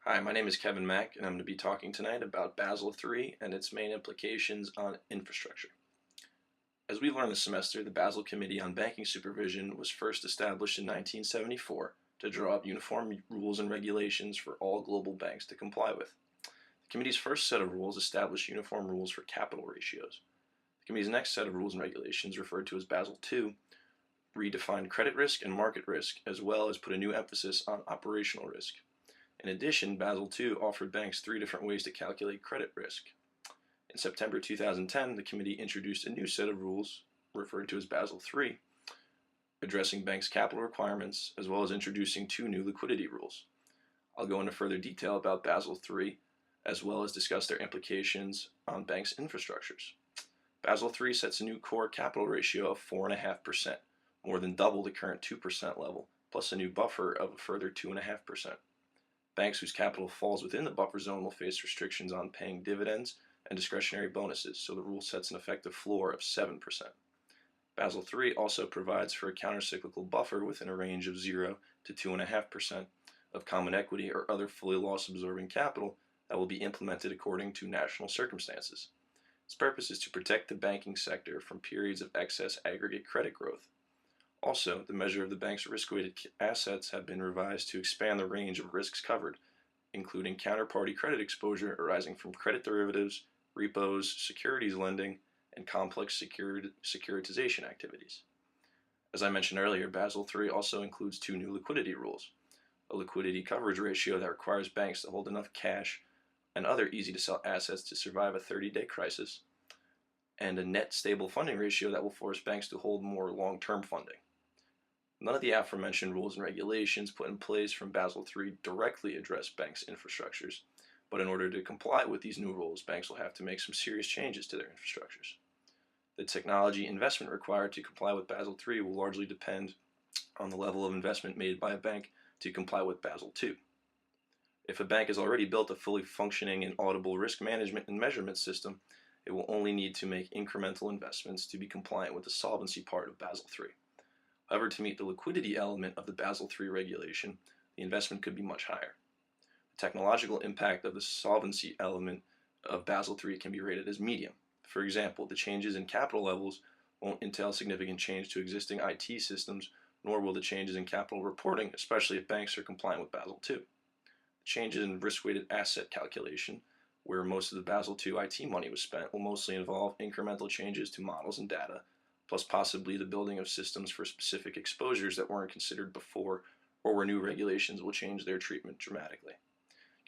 Hi, my name is Kevin Mack, and I'm going to be talking tonight about Basel III and its main implications on infrastructure. As we learned this semester, the Basel Committee on Banking Supervision was first established in 1974 to draw up uniform rules and regulations for all global banks to comply with. The committee's first set of rules established uniform rules for capital ratios. The committee's next set of rules and regulations, referred to as Basel II, redefined credit risk and market risk, as well as put a new emphasis on operational risk. In addition, Basel II offered banks three different ways to calculate credit risk. In September 2010, the committee introduced a new set of rules, referred to as Basel III, addressing banks' capital requirements, as well as introducing two new liquidity rules. I'll go into further detail about Basel III, as well as discuss their implications on banks' infrastructures. Basel III sets a new core capital ratio of 4.5%, more than double the current 2% level, plus a new buffer of a further 2.5%. Banks whose capital falls within the buffer zone will face restrictions on paying dividends and discretionary bonuses, so the rule sets an effective floor of 7%. Basel III also provides for a countercyclical buffer within a range of 0 to 2.5% of common equity or other fully loss-absorbing capital that will be implemented according to national circumstances. Its purpose is to protect the banking sector from periods of excess aggregate credit growth. Also, the measure of the bank's risk-weighted assets have been revised to expand the range of risks covered, including counterparty credit exposure arising from credit derivatives, repos, securities lending, and complex securitization activities. As I mentioned earlier, Basel III also includes two new liquidity rules: a liquidity coverage ratio that requires banks to hold enough cash and other easy-to-sell assets to survive a 30-day crisis, and a net stable funding ratio that will force banks to hold more long-term funding. None of the aforementioned rules and regulations put in place from Basel III directly address banks' infrastructures, but in order to comply with these new rules, banks will have to make some serious changes to their infrastructures. The technology investment required to comply with Basel III will largely depend on the level of investment made by a bank to comply with Basel II. If a bank has already built a fully functioning and audible risk management and measurement system, it will only need to make incremental investments to be compliant with the solvency part of Basel III. However, to meet the liquidity element of the Basel III regulation, the investment could be much higher. The technological impact of the solvency element of Basel III can be rated as medium. For example, the changes in capital levels won't entail significant change to existing IT systems, nor will the changes in capital reporting, especially if banks are compliant with Basel II. The changes in risk-weighted asset calculation, where most of the Basel II IT money was spent, will mostly involve incremental changes to models and data, plus possibly the building of systems for specific exposures that weren't considered before, or where new regulations will change their treatment dramatically.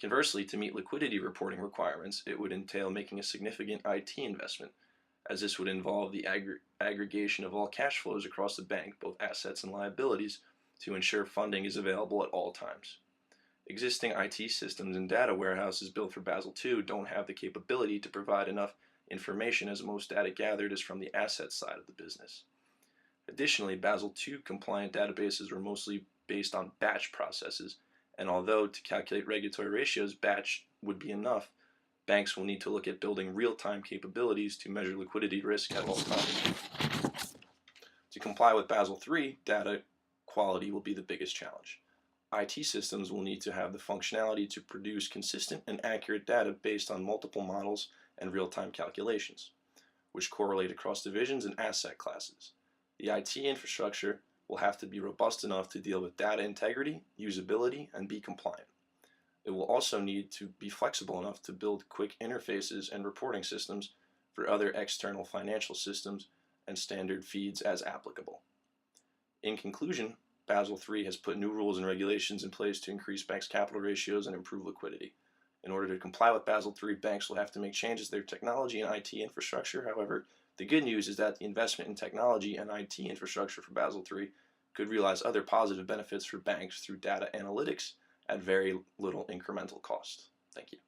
Conversely, to meet liquidity reporting requirements, it would entail making a significant IT investment, as this would involve the aggregation of all cash flows across the bank, both assets and liabilities, to ensure funding is available at all times. Existing IT systems and data warehouses built for Basel II don't have the capability to provide enough information, as most data gathered is from the asset side of the business. Additionally, Basel II compliant databases were mostly based on batch processes, and although to calculate regulatory ratios batch would be enough, banks will need to look at building real-time capabilities to measure liquidity risk at all times. To comply with Basel III, data quality will be the biggest challenge. IT systems will need to have the functionality to produce consistent and accurate data based on multiple models and real-time calculations, which correlate across divisions and asset classes. The IT infrastructure will have to be robust enough to deal with data integrity, usability, and be compliant. It will also need to be flexible enough to build quick interfaces and reporting systems for other external financial systems and standard feeds as applicable. In conclusion, Basel III has put new rules and regulations in place to increase banks' capital ratios and improve liquidity. In order to comply with Basel III, banks will have to make changes to their technology and IT infrastructure. However, the good news is that the investment in technology and IT infrastructure for Basel III could realize other positive benefits for banks through data analytics at very little incremental cost. Thank you.